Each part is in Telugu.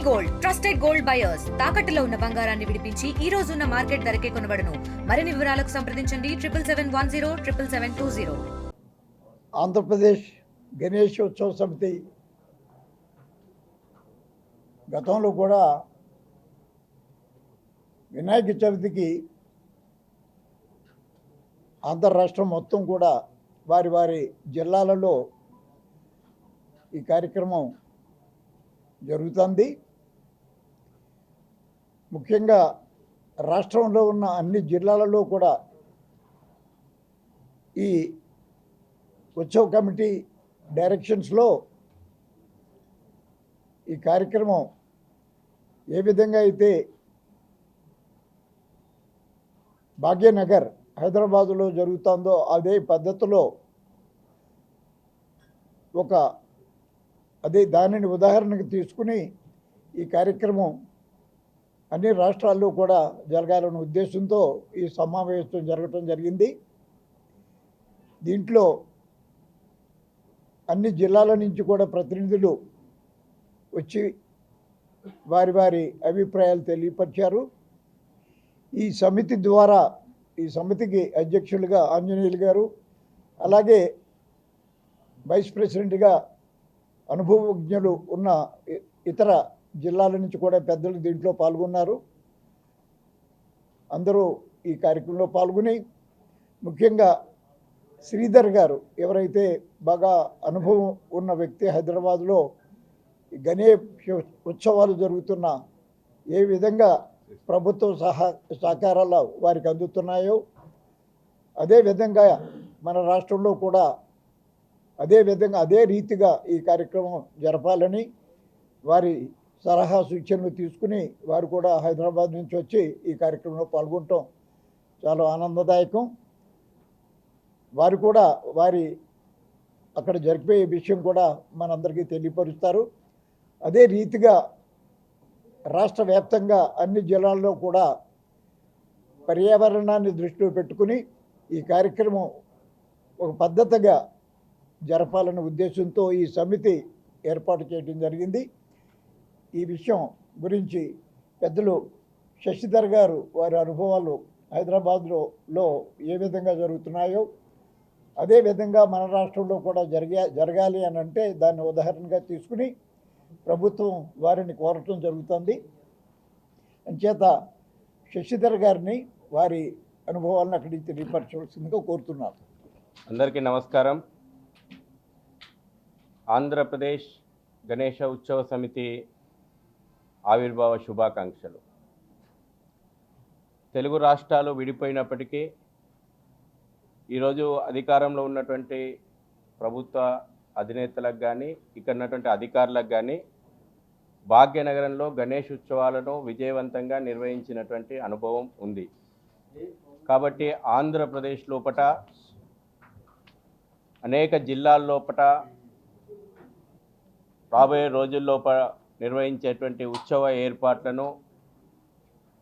గోల్డ్ ట్రస్టెడ్ గోల్డ్ బయర్స్ తాకట్టులో ఉన్న బంగారాన్ని విడిపించి ఈ రోజు ఉన్న మార్కెట్ ధరకే కొనబడును. మరిన్ని వివరాలకు సంప్రదించండి 7771077720. ఆంధ్రప్రదేశ్ గణేష్ ఉత్సవ సమితి గతంలో కూడా వినాయక చవితికి ఆంధ్ర రాష్ట్రం మొత్తం కూడా వారి వారి జిల్లాలలో ఈ కార్యక్రమం జరుగుతుంది. ముఖ్యంగా రాష్ట్రంలో ఉన్న అన్ని జిల్లాలలో కూడా ఈ ఉత్సవ కమిటీ డైరెక్షన్స్లో ఈ కార్యక్రమం ఏ విధంగా అయితే భాగ్యనగర్ హైదరాబాదులో జరుగుతుందో అదే పద్ధతిలో దానిని ఉదాహరణకు తీసుకుని ఈ కార్యక్రమం అన్ని రాష్ట్రాల్లో కూడా జరగాలనే ఉద్దేశంతో ఈ సమావేశం జరగటం జరిగింది. దీంట్లో అన్ని జిల్లాల నుంచి కూడా ప్రతినిధులు వచ్చి వారి వారి అభిప్రాయాలు తెలియపరిచారు. ఈ సమితికి అధ్యక్షులుగా ఆంజనేయులు గారు, అలాగే వైస్ ప్రెసిడెంట్గా అనుభవజ్ఞులు ఉన్న ఇతర జిల్లాల నుంచి కూడా పెద్దలు దీంట్లో పాల్గొన్నారు. అందరూ ఈ కార్యక్రమంలో పాల్గొని ముఖ్యంగా శ్రీధర్ గారు ఎవరైతే బాగా అనుభవం ఉన్న వ్యక్తి, హైదరాబాద్లో గణేష్ ఉత్సవాలు జరుగుతున్న ఏ విధంగా ప్రభుత్వ సహకారాలు వారికి అందుతున్నాయో అదేవిధంగా మన రాష్ట్రంలో కూడా అదే రీతిగా ఈ కార్యక్రమం జరపాలని వారి సలహా సూచనలు తీసుకుని వారు కూడా హైదరాబాద్ నుంచి వచ్చి ఈ కార్యక్రమంలో పాల్గొనటం చాలా ఆనందదాయకం. వారు కూడా అక్కడ జరిపే విషయం కూడా మనందరికీ తెలియపరుస్తారు. అదే రీతిగా రాష్ట్ర వ్యాప్తంగా అన్ని జిల్లాల్లో కూడా పర్యావరణాన్ని దృష్టిలో పెట్టుకుని ఈ కార్యక్రమం ఒక పద్ధతిగా జరపాలనే ఉద్దేశంతో ఈ సమితి ఏర్పాటు చేయడం జరిగింది. ఈ విషయం గురించి పెద్దలు శశిధర్ గారు వారి అనుభవాలు హైదరాబాద్లో ఏ విధంగా జరుగుతున్నాయో అదేవిధంగా మన రాష్ట్రంలో కూడా జరగాలి అని అంటే దాన్ని ఉదాహరణగా తీసుకుని ప్రభుత్వం వారిని కోరటం జరుగుతుంది. అంచేత శశిధర్ గారిని వారి అనుభవాలను అక్కడికి తెలియపరచవలసిందిగా కోరుతున్నారు. అందరికీ నమస్కారం. ఆంధ్రప్రదేశ్ గణేష ఉత్సవ సమితి ఆవిర్భావ శుభాకాంక్షలు. తెలుగు రాష్ట్రాలు విడిపోయినప్పటికీ ఈరోజు అధికారంలో ఉన్నటువంటి ప్రభుత్వ అధినేతలకు కానీ ఇక్కడ ఉన్నటువంటి అధికారులకు కానీ భాగ్యనగరంలో గణేష్ ఉత్సవాలను విజయవంతంగా నిర్వహించినటువంటి అనుభవం ఉంది. కాబట్టి ఆంధ్రప్రదేశ్ లోపట అనేక జిల్లాల లోపట రాబోయే రోజుల్లోప నిర్వహించేటువంటి ఉత్సవ ఏర్పాట్లను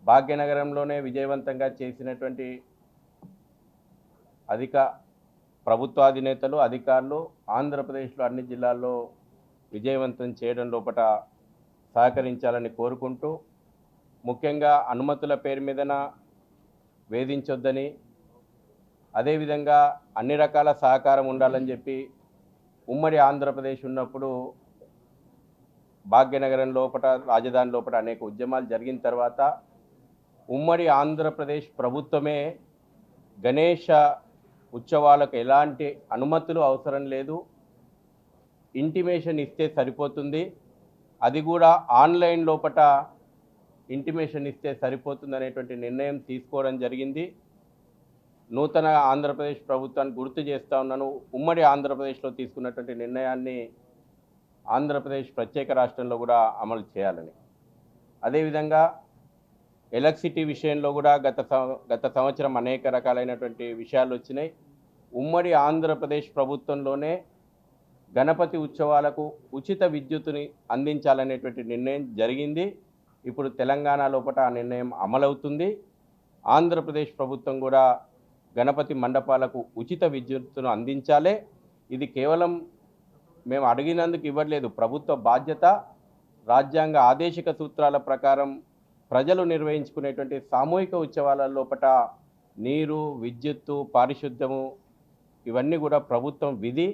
భాగ్యనగరంలోనే విజయవంతంగా చేసినటువంటి ప్రభుత్వాధినేతలు అధికారులు ఆంధ్రప్రదేశ్లో అన్ని జిల్లాల్లో విజయవంతం చేయడం లోపట సహకరించాలని కోరుకుంటూ, ముఖ్యంగా అనుమతుల పేరు మీదన వేధించొద్దని, అదేవిధంగా అన్ని రకాల సహకారం ఉండాలని చెప్పి ఉమ్మడి ఆంధ్రప్రదేశ్ ఉన్నప్పుడు భాగ్యనగరం లోపల రాజధాని లోపల అనేక ఉద్యమాలు జరిగిన తర్వాత ఉమ్మడి ఆంధ్రప్రదేశ్ ప్రభుత్వమే గణేష ఉత్సవాలకు ఎలాంటి అనుమతులు అవసరం లేదు, ఇంటిమేషన్ ఇస్తే సరిపోతుంది, అది కూడా ఆన్లైన్ లోపల ఇంటిమేషన్ ఇస్తే సరిపోతుంది అనేటువంటి నిర్ణయం తీసుకోవడం జరిగింది. నూతన ఆంధ్రప్రదేశ్ ప్రభుత్వాన్ని గుర్తు చేస్తూ ఉన్నాను. ఉమ్మడి ఆంధ్రప్రదేశ్లో తీసుకున్నటువంటి నిర్ణయాన్ని ఆంధ్రప్రదేశ్ ప్రత్యేక రాష్ట్రంలో కూడా అమలు చేయాలని, అదేవిధంగా ఎలక్ట్రిసిటీ విషయంలో కూడా గత సంవత్సరం అనేక రకాలైనటువంటి విషయాలు వచ్చినాయి. ఉమ్మడి ఆంధ్రప్రదేశ్ ప్రభుత్వంలోనే గణపతి ఉత్సవాలకు ఉచిత విద్యుత్తుని అందించాలనేటువంటి నిర్ణయం జరిగింది. ఇప్పుడు తెలంగాణ లోపల ఆ నిర్ణయం అమలవుతుంది. ఆంధ్రప్రదేశ్ ప్రభుత్వం కూడా గణపతి మండపాలకు ఉచిత విద్యుత్తును అందించాలి. ఇది కేవలం మేము అడిగినందుకు ఇవ్వట్లేదు, ప్రభుత్వ బాధ్యత. రాజ్యాంగ ఆదేశిక సూత్రాల ప్రకారం ప్రజలు నిర్వహించుకునేటువంటి సామూహిక ఉత్సవాల లోపట నీరు, విద్యుత్తు, పారిశుద్ధ్యము ఇవన్నీ కూడా ప్రభుత్వం విధి.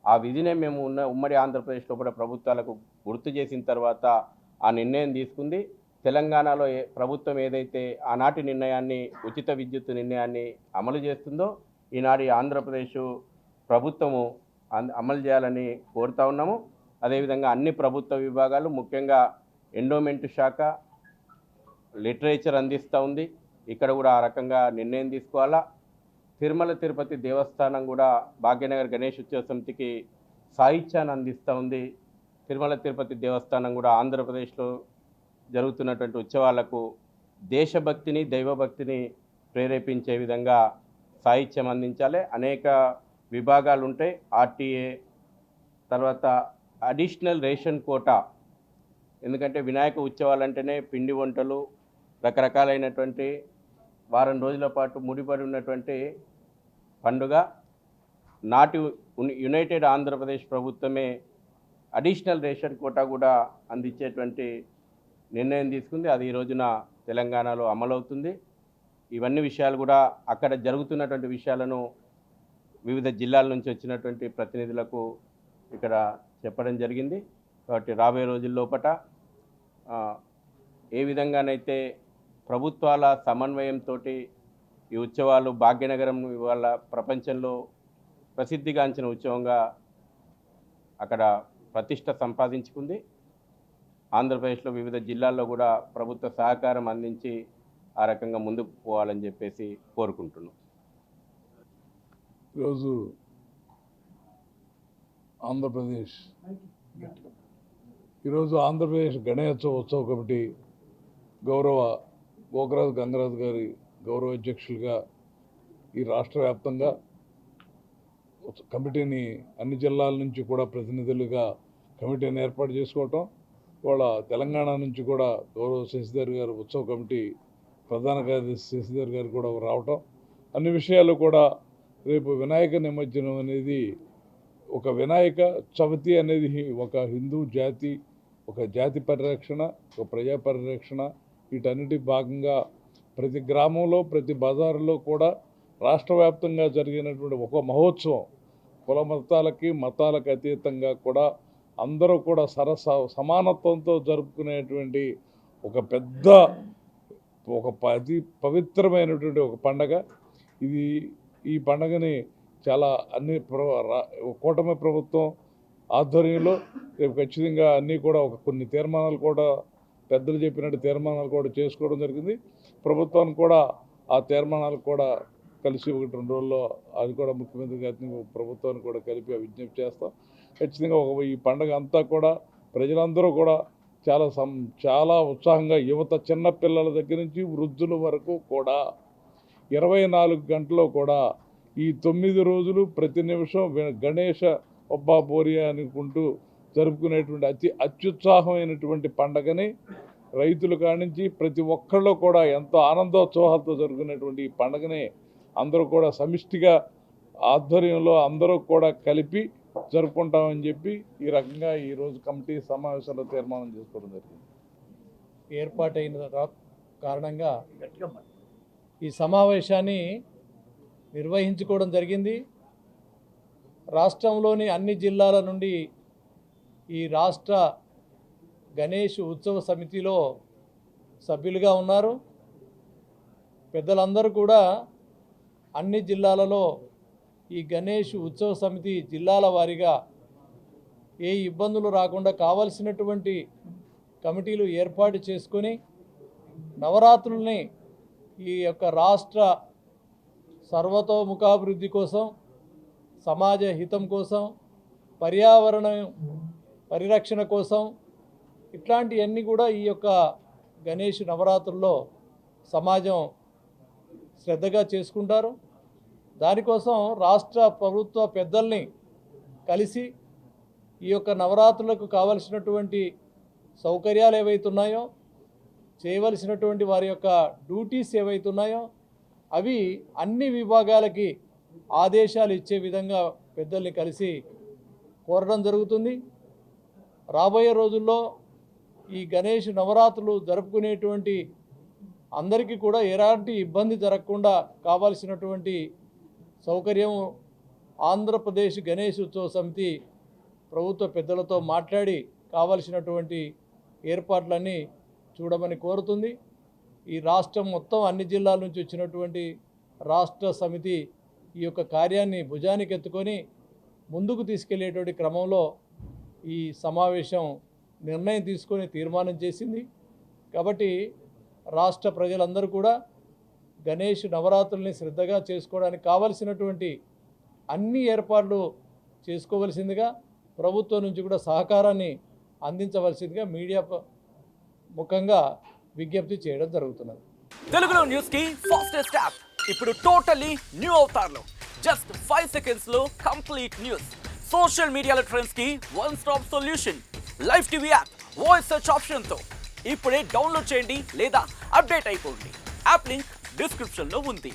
ఆ విధినే మేము ఉమ్మడి ఆంధ్రప్రదేశ్ లోపల ప్రభుత్వాలకు గుర్తు చేసిన తర్వాత ఆ నిర్ణయం తీసుకుంది. తెలంగాణలో ప్రభుత్వం ఏదైతే ఆనాటి నిర్ణయాన్ని, ఉచిత విద్యుత్ నిర్ణయాన్ని అమలు చేస్తుందో ఈనాటి ఆంధ్రప్రదేశ్ ప్రభుత్వము అమలు చేయాలని కోరుతా ఉన్నాము. అదేవిధంగా అన్ని ప్రభుత్వ విభాగాలు, ముఖ్యంగా ఎండోమెంట్ శాఖ లిటరేచర్ అందిస్తూ ఉంది. ఇక్కడ కూడా ఆ రకంగా నిర్ణయం తీసుకోవాలా. తిరుమల తిరుపతి దేవస్థానం కూడా భాగ్యనగర్ గణేష్ ఉత్సవ సమితికి సాహిత్యాన్ని అందిస్తూ ఉంది. తిరుమల తిరుపతి దేవస్థానం కూడా ఆంధ్రప్రదేశ్లో జరుగుతున్నటువంటి ఉత్సవాలకు దేశభక్తిని, దైవభక్తిని ప్రేరేపించే విధంగా సాహిత్యం అందించాలి. అనేక విభాగాలు ఉంటాయి. ఆర్టీఏ, తర్వాత అడిషనల్ రేషన్ కోటా, ఎందుకంటే వినాయక ఉత్సవాలంటేనే పిండి వంటలు, రకరకాలైనటువంటి వారం రోజుల పాటు ముడిపడి ఉన్నటువంటి పండుగ. నాటి యునైటెడ్ ఆంధ్రప్రదేశ్ ప్రభుత్వమే అడిషనల్ రేషన్ కోటా కూడా అందించేటువంటి నిర్ణయం తీసుకుంది. అది ఈ రోజున తెలంగాణలో అమలవుతుంది. ఇవన్నీ విషయాలు కూడా అక్కడ జరుగుతున్నటువంటి విషయాలను వివిధ జిల్లాల నుంచి వచ్చినటువంటి ప్రతినిధులకు ఇక్కడ చెప్పడం జరిగింది. కాబట్టి రాబోయే రోజుల్లోపట ఏ విధంగానైతే ప్రభుత్వాల సమన్వయంతో ఈ ఉత్సవాలు, భాగ్యనగరం ఇవాళ ప్రపంచంలో ప్రసిద్ధిగాంచిన ఉత్సవంగా అక్కడ ప్రతిష్ట సంపాదించుకుంది. ఆంధ్రప్రదేశ్లో వివిధ జిల్లాల్లో కూడా ప్రభుత్వ సహకారం అందించి ఆ రకంగా ముందుకు పోవాలని చెప్పేసి కోరుకుంటున్నాం. ఈరోజు ఆంధ్రప్రదేశ్ గణేశోత్సవ ఉత్సవ కమిటీ గౌరవ గోకరాజు గంగరాజు గారి గౌరవ అధ్యక్షులుగా ఈ రాష్ట్ర వ్యాప్తంగా కమిటీని అన్ని జిల్లాల నుంచి కూడా ప్రతినిధులుగా కమిటీని ఏర్పాటు చేసుకోవటం, వాళ్ళ తెలంగాణ నుంచి కూడా గౌరవ శశిధర్ గారు ఉత్సవ కమిటీ ప్రధాన కార్యదర్శి శశిధర్ గారు కూడా రావటం, అన్ని విషయాలు కూడా రేపు వినాయక నిమజ్జనం అనేది ఒక వినాయక చవితి అనేది ఒక హిందూ జాతి, ఒక జాతి పరిరక్షణ, ఒక ప్రజా పరిరక్షణ, వీటన్నిటి భాగంగా ప్రతి గ్రామంలో, ప్రతి బజారులో కూడా రాష్ట్ర వ్యాప్తంగా జరిగినటువంటి ఒక మహోత్సవం, కుల మతాలకు అతీతంగా కూడా అందరూ కూడా సమానత్వంతో జరుపుకునేటువంటి ఒక పెద్ద, ఒక పవిత్రమైనటువంటి ఒక పండగ ఇది. ఈ పండగని చాలా అన్ని కూటమి ప్రభుత్వం ఆధ్వర్యంలో రేపు ఖచ్చితంగా అన్నీ కూడా కొన్ని తీర్మానాలు కూడా పెద్దలు చెప్పినట్టు తీర్మానాలు కూడా చేసుకోవడం జరిగింది. ప్రభుత్వానికి కూడా ఆ తీర్మానాలు కూడా కలిసి 1-2 రోజుల్లో అది కూడా ముఖ్యమంత్రి గారిని ప్రభుత్వాన్ని కూడా కలిపి విజ్ఞప్తి చేస్తాం. ఖచ్చితంగా ఈ పండగ అంతా కూడా ప్రజలందరూ కూడా చాలా ఉత్సాహంగా, యువత, చిన్న పిల్లల దగ్గర నుంచి వృద్ధుల వరకు కూడా 24 గంటల్లో కూడా ఈ 9 రోజులు ప్రతి నిమిషం గణేష ఒబ్బా బోరియా అనుకుంటూ జరుపుకునేటువంటి అత్యుత్సాహమైనటువంటి పండగని రైతుల కానించి ప్రతి ఒక్కళ్ళు కూడా ఎంతో ఆనందోత్సవాలతో జరుపుకునేటువంటి ఈ పండగని అందరూ కూడా సమిష్టిగా ఆధ్వర్యంలో అందరూ కూడా కలిపి జరుపుకుంటామని చెప్పి ఈ రకంగా ఈరోజు కమిటీ సమావేశంలో తీర్మానం చేసుకోవడం జరిగింది. ఏర్పాటైన కారణంగా ఈ సమావేశాన్ని నిర్వహించుకోవడం జరిగింది. రాష్ట్రంలోని అన్ని జిల్లాల నుండి ఈ రాష్ట్ర గణేష్ ఉత్సవ సమితిలో సభ్యులుగా ఉన్నారు. పెద్దలందరూ కూడా అన్ని జిల్లాలలో ఈ గణేష్ ఉత్సవ సమితి జిల్లాల వారీగా ఏ ఇబ్బందులు రాకుండా కావలసినటువంటి కమిటీలు ఏర్పాటు చేసుకొని నవరాత్రుల్ని ఈ యొక్క రాష్ట్ర సర్వతోముఖాభివృద్ధి కోసం, సమాజ హితం కోసం, పర్యావరణ పరిరక్షణ కోసం ఇట్లాంటివన్నీ కూడా ఈ యొక్క గణేష్ నవరాత్రుల్లో సమాజం శ్రద్ధగా చేసుకుంటారు. దానికోసం రాష్ట్ర ప్రభుత్వ పెద్దల్ని కలిసి ఈ యొక్క నవరాత్రులకు కావలసినటువంటి సౌకర్యాలు ఏవైతున్నాయో, చేయవలసినటువంటి వారి యొక్క డ్యూటీస్ ఏవైతున్నాయో అవి అన్ని విభాగాలకి ఆదేశాలు ఇచ్చే విధంగా పెద్దల్ని కలిసి కోరడం జరుగుతుంది. రాబోయే రోజుల్లో ఈ గణేష్ నవరాత్రులు జరుపుకునేటువంటి అందరికీ కూడా ఎలాంటి ఇబ్బంది జరగకుండా కావాల్సినటువంటి సౌకర్యం ఆంధ్రప్రదేశ్ గణేష్ ఉత్సవ సమితి ప్రభుత్వ పెద్దలతో మాట్లాడి కావాల్సినటువంటి ఏర్పాట్లన్నీ చూడమని కోరుతుంది. ఈ రాష్ట్రం మొత్తం అన్ని జిల్లాల నుంచి వచ్చినటువంటి రాష్ట్ర సమితి ఈ యొక్క కార్యాన్ని భుజానికి ఎత్తుకొని ముందుకు తీసుకెళ్లేటువంటి క్రమంలో ఈ సమావేశం నిర్ణయం తీసుకొని తీర్మానం చేసింది. కాబట్టి రాష్ట్ర ప్రజలందరూ కూడా గణేష్ నవరాత్రుల్ని శ్రద్ధగా చేసుకోవడానికి కావలసినటువంటి అన్ని ఏర్పాట్లు చేసుకోవలసిందిగా ప్రభుత్వం నుంచి కూడా సహకారాన్ని అందించవలసిందిగా మీడియా ముఖంగా విజ్ఞప్తి చేయడం జరుగుతున్నది. తెలుగులో న్యూస్ కి ఫాస్టెస్ట్ యాప్ ఇప్పుడు టోటలీ న్యూ అవతార్లో జస్ట్ 5 seconds లో కంప్లీట్ న్యూస్. సోషల్ మీడియాలో ట్రెండ్స్ కి one stop solution. Live TV app voice search option తో ఇప్పుడే డౌన్లోడ్ చేయండి లేదా అప్డేట్ అయిపోండి. యాప్ లింక్ డిస్క్రిప్షన్ లో ఉంది.